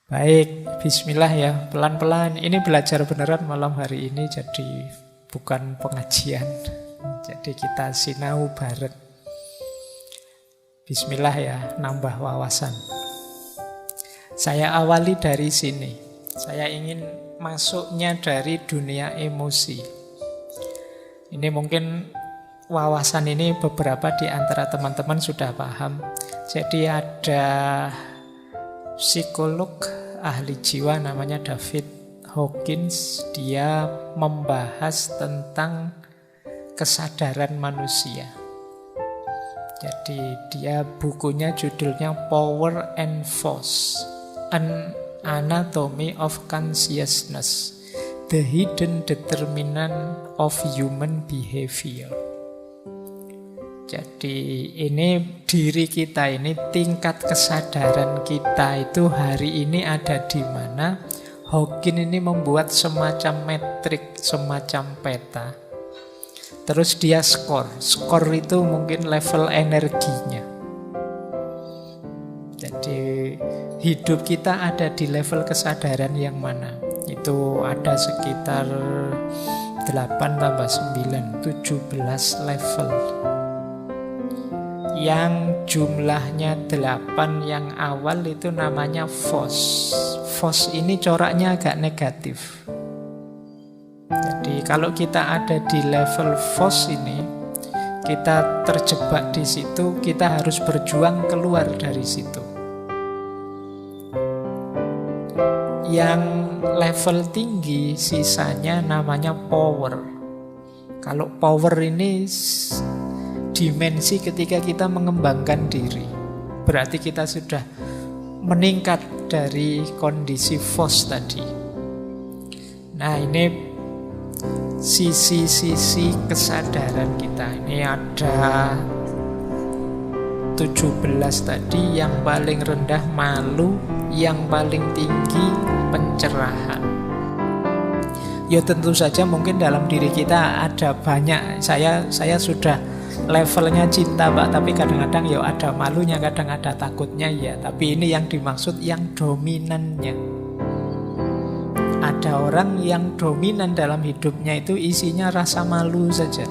Baik, bismillah ya, pelan-pelan. Ini belajar beneran malam hari ini, jadi bukan pengajian. Jadi kita sinau bareng. Bismillah ya, nambah wawasan. Saya awali dari sini. Saya ingin masuknya dari dunia emosi. Ini mungkin wawasan ini beberapa di antara teman-teman sudah paham. Jadi ada psikolog ahli jiwa namanya David Hawkins. Dia membahas tentang kesadaran manusia. Jadi dia bukunya judulnya Power and Force, An Anatomy of Consciousness, The Hidden Determinant of Human Behavior. Jadi ini diri kita ini, tingkat kesadaran kita itu hari ini ada di mana. Hawkins ini membuat semacam metrik, semacam peta. Terus dia skor. Skor itu mungkin level energinya. Jadi hidup kita ada di level kesadaran yang mana? Itu ada sekitar 8 tambah 9, 17 level. Yang jumlahnya 8 yang awal itu namanya force. Force ini coraknya agak negatif. Jadi kalau kita ada di level force ini, kita terjebak di situ, kita harus berjuang keluar dari situ. Yang level tinggi sisanya namanya power. Kalau power ini dimensi ketika kita mengembangkan diri, berarti kita sudah meningkat dari kondisi force tadi. Nah, ini sisi-sisi kesadaran kita. Ini ada 17 tadi. Yang paling rendah malu, yang paling tinggi pencerahan. Ya tentu saja mungkin dalam diri kita ada banyak. Saya sudah levelnya cinta Pak, tapi kadang-kadang ya ada malunya, kadang ada takutnya ya. Tapi ini yang dimaksud yang dominannya. Ada orang yang dominan dalam hidupnya itu isinya rasa malu saja.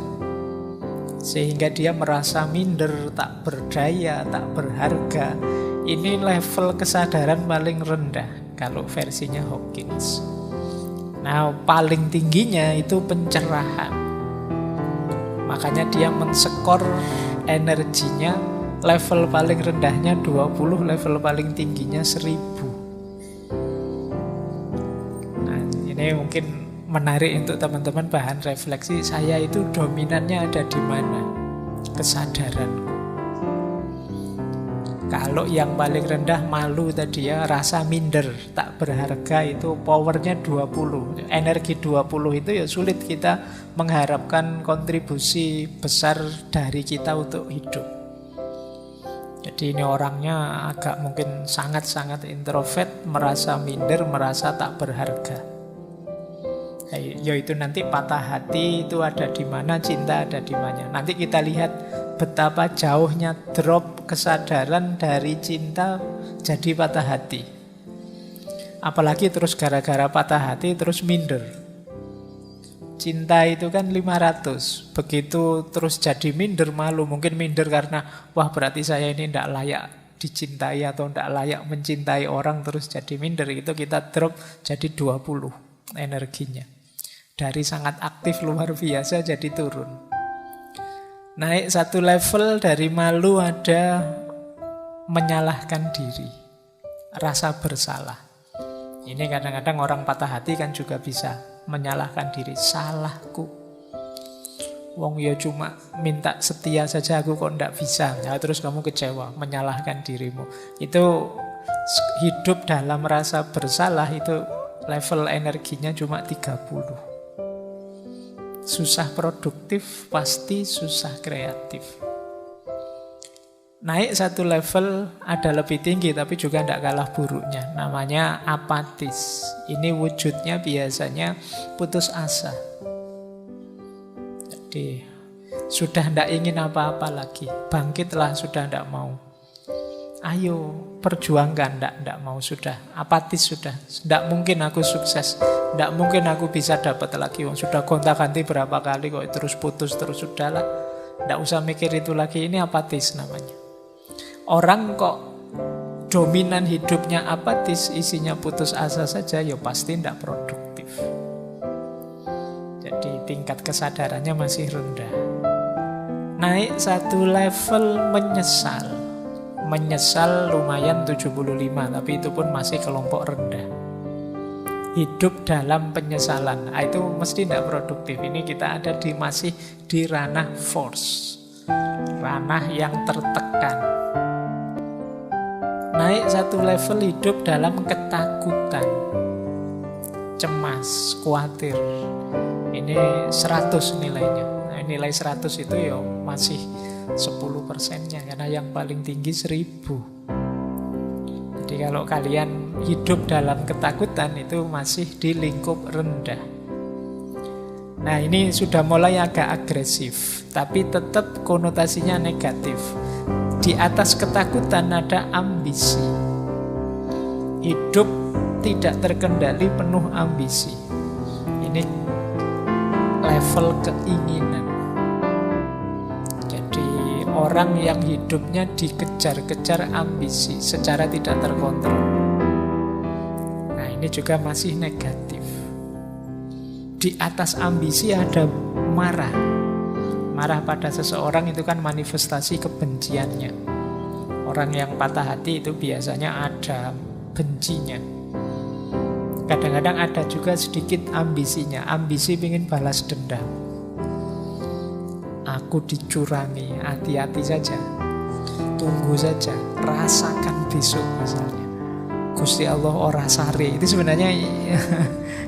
Sehingga dia merasa minder, tak berdaya, tak berharga. Ini level kesadaran paling rendah kalau versinya Hawkins. Nah, paling tingginya itu pencerahan. Makanya dia menskor energinya, level paling rendahnya 20, level paling tingginya 1000. Nah, ini mungkin menarik untuk teman-teman bahan refleksi. Saya itu dominannya ada di mana? Kesadaranku. Kalau yang paling rendah malu tadi ya, rasa minder, tak berharga, itu powernya 20. Energi 20 itu ya sulit kita mengharapkan kontribusi besar dari kita untuk hidup. Jadi ini orangnya agak mungkin sangat-sangat introvert, merasa minder, merasa tak berharga. Yaitu nanti patah hati itu ada di mana, cinta ada di mana. Nanti kita lihat betapa jauhnya drop kesadaran dari cinta jadi patah hati. Apalagi terus gara-gara patah hati terus minder. Cinta itu kan 500. Begitu terus jadi minder, malu. Mungkin minder karena wah berarti saya ini tidak layak dicintai atau tidak layak mencintai orang, terus jadi minder. Itu kita drop jadi 20 energinya. Dari sangat aktif luar biasa jadi turun. Naik satu level dari malu ada menyalahkan diri, rasa bersalah. Ini kadang-kadang orang patah hati kan juga bisa menyalahkan diri. Salahku, wong ya cuma minta setia saja aku kok ndak bisa. Ya, terus kamu kecewa, menyalahkan dirimu. Itu hidup dalam rasa bersalah, itu level energinya cuma 30. Susah produktif, pasti susah kreatif. Naik satu level ada lebih tinggi, tapi juga tidak kalah buruknya. Namanya apatis. Ini wujudnya biasanya putus asa. Jadi sudah tidak ingin apa-apa lagi. Bangkitlah, sudah tidak mau. Ayo perjuangkan, ndak mau sudah, apatis sudah. Ndak mungkin aku sukses, ndak mungkin aku bisa dapat lagi. Sudah gonta-ganti berapa kali kok terus putus terus, sudahlah. Ndak usah mikir itu lagi, ini apatis namanya. Orang kok dominan hidupnya apatis, isinya putus asa saja, ya pasti ndak produktif. Jadi tingkat kesadarannya masih rendah. Naik satu level menyesal. Menyesal lumayan 75, tapi itu pun masih kelompok rendah. Hidup dalam penyesalan, itu mesti tidak produktif. Ini kita ada masih di ranah force, ranah yang tertekan. Naik satu level hidup dalam ketakutan, cemas, khawatir. Ini 100 nilainya. Nah, nilai 100 itu ya masih 10%-nya, karena yang paling tinggi 1000. Jadi kalau kalian hidup dalam ketakutan itu masih di lingkup rendah. Nah, ini sudah mulai agak agresif, tapi tetap konotasinya negatif. Di atas ketakutan ada ambisi. Hidup tidak terkendali, penuh ambisi. Ini level keinginan. Orang yang hidupnya dikejar-kejar ambisi secara tidak terkontrol. Nah, ini juga masih negatif. Di atas ambisi ada marah. Marah pada seseorang itu kan manifestasi kebenciannya. Orang yang patah hati itu biasanya ada bencinya. Kadang-kadang ada juga sedikit ambisinya. Ambisi ingin balas dendam. Aku dicurangi, hati-hati saja, tunggu saja, rasakan besok misalnya. Gusti Allah ora sare, itu sebenarnya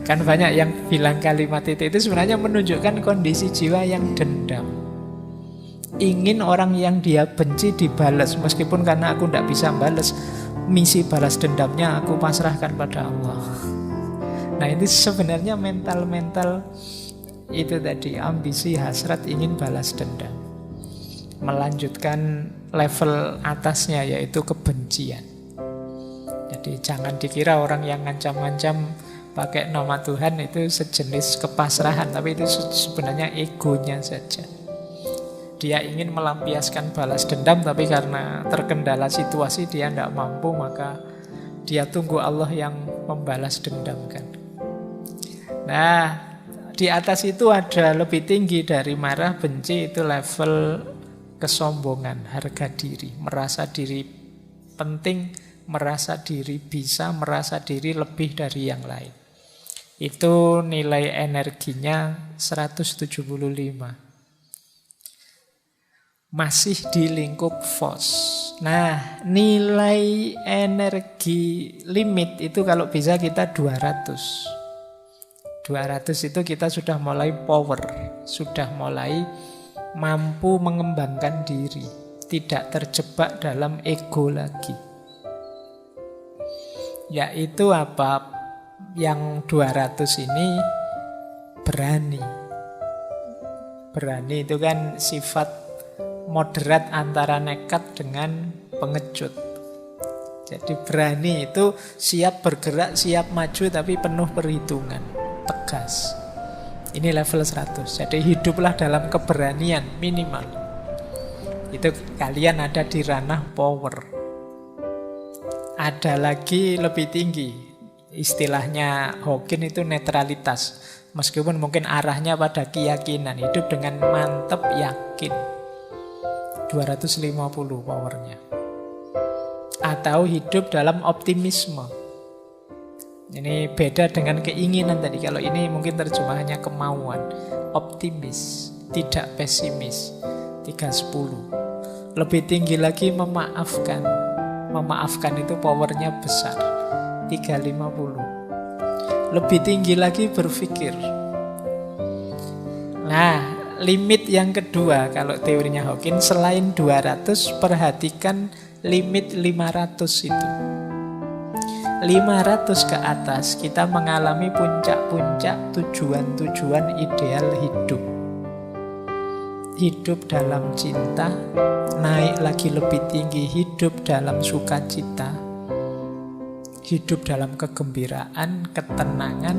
kan banyak yang bilang kalimat itu sebenarnya menunjukkan kondisi jiwa yang dendam. Ingin orang yang dia benci dibalas, meskipun karena aku tidak bisa balas, misi balas dendamnya aku pasrahkan pada Allah. Nah, ini sebenarnya mental-mental itu tadi, ambisi, hasrat, ingin balas dendam. Melanjutkan level atasnya yaitu kebencian. Jadi jangan dikira orang yang ngancam-ngancam pakai nama Tuhan itu sejenis kepasrahan, tapi itu sebenarnya egonya saja. Dia ingin melampiaskan balas dendam, tapi karena terkendala situasi dia tidak mampu, maka dia tunggu Allah yang membalas dendamkan. Nah, di atas itu ada lebih tinggi dari marah, benci, itu level kesombongan, harga diri, merasa diri penting, merasa diri bisa, merasa diri lebih dari yang lain. Itu nilai energinya 175. Masih di lingkup FOS. Nah, nilai energi limit itu kalau bisa kita 200. 200 itu kita sudah mulai power, sudah mulai mampu mengembangkan diri, tidak terjebak dalam ego lagi. Yaitu apa? Yang 200 ini berani. Berani itu kan sifat moderat antara nekat dengan pengecut. Jadi berani itu siap bergerak, siap maju, tapi penuh perhitungan, tegas. Ini level 100. Jadi hiduplah dalam keberanian minimal. Itu kalian ada di ranah power. Ada lagi lebih tinggi. Istilahnya Hawking itu netralitas. Meskipun mungkin arahnya pada keyakinan. Hidup dengan mantap yakin. 250 powernya. Atau hidup dalam optimisme. Ini beda dengan keinginan tadi. Kalau ini mungkin terjemahannya kemauan. Optimis, tidak pesimis. 310. Lebih tinggi lagi memaafkan. Memaafkan itu powernya besar. 350. Lebih tinggi lagi berpikir. Nah, limit yang kedua kalau teorinya Hawking, selain 200, perhatikan limit 500 itu. 500 ke atas kita mengalami puncak-puncak tujuan-tujuan ideal hidup. hidup dalam cinta, naik lagi lebih tinggi, hidup dalam sukacita, hidup dalam kegembiraan, ketenangan,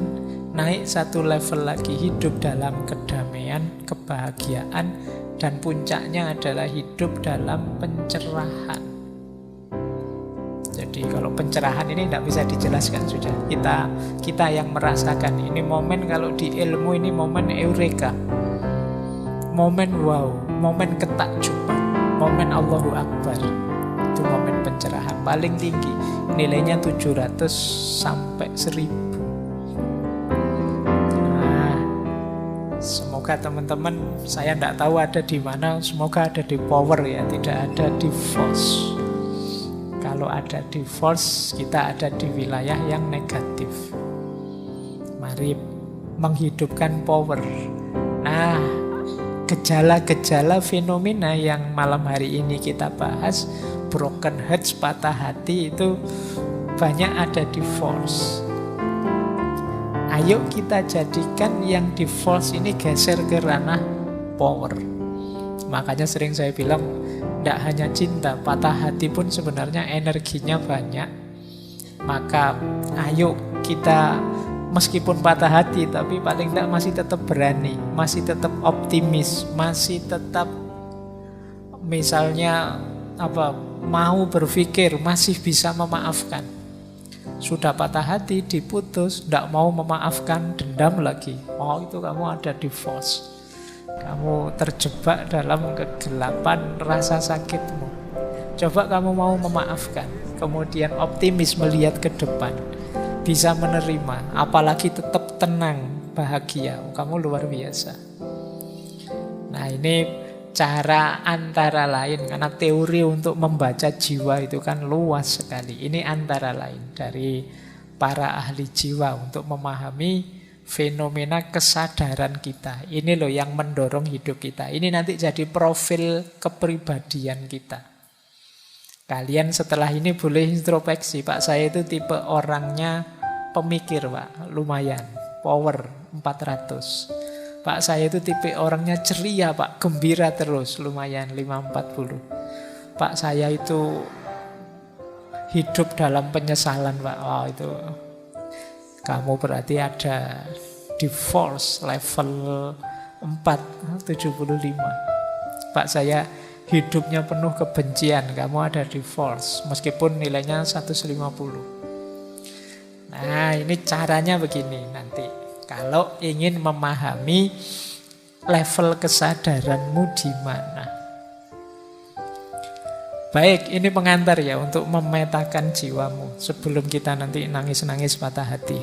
naik satu level lagi, hidup dalam kedamaian, kebahagiaan, dan puncaknya adalah hidup dalam pencerahan. Jadi kalau pencerahan ini tidak bisa dijelaskan, sudah kita yang merasakan. Ini momen, kalau di ilmu ini momen eureka, momen wow, momen ketakjuban, momen Allahu Akbar. Itu momen pencerahan paling tinggi, nilainya 700 sampai 1000. Semoga teman-teman, saya tidak tahu ada di mana, semoga ada di power ya, tidak ada di force. Kalau ada di force, kita ada di wilayah yang negatif. Mari menghidupkan power. Nah, gejala-gejala fenomena yang malam hari ini kita bahas, broken hearts, patah hati, itu banyak ada di force. Ayo kita jadikan yang di force ini geser ke ranah power. Makanya sering saya bilang, tidak hanya cinta, patah hati pun sebenarnya energinya banyak. Maka ayo kita, meskipun patah hati, tapi paling tidak masih tetap berani, masih tetap optimis, masih tetap misalnya mau berpikir, masih bisa memaafkan. Sudah patah hati, diputus, tidak mau memaafkan, dendam lagi. Oh, itu kamu ada di force. Kamu terjebak dalam kegelapan rasa sakitmu. Coba kamu mau memaafkan, kemudian optimis melihat ke depan, bisa menerima, apalagi tetap tenang, bahagia. Kamu luar biasa. Nah, ini cara antara lain, karena teori untuk membaca jiwa itu kan luas sekali. Ini antara lain dari para ahli jiwa untuk memahami fenomena kesadaran kita. Ini loh yang mendorong hidup kita. Ini nanti jadi profil kepribadian kita. Kalian setelah ini boleh introspeksi. Pak, saya itu tipe orangnya pemikir, Pak. Lumayan. Power 400. Pak, saya itu tipe orangnya ceria, Pak, gembira terus, lumayan 540. Pak, saya itu hidup dalam penyesalan, Pak. Oh, itu kamu berarti ada di force level 475. Pak, saya hidupnya penuh kebencian, kamu ada di force, meskipun nilainya 150. Nah, ini caranya begini nanti. Kalau ingin memahami level kesadaranmu di mana. Baik, ini pengantar ya untuk memetakan jiwamu sebelum kita nanti nangis-nangis patah hati.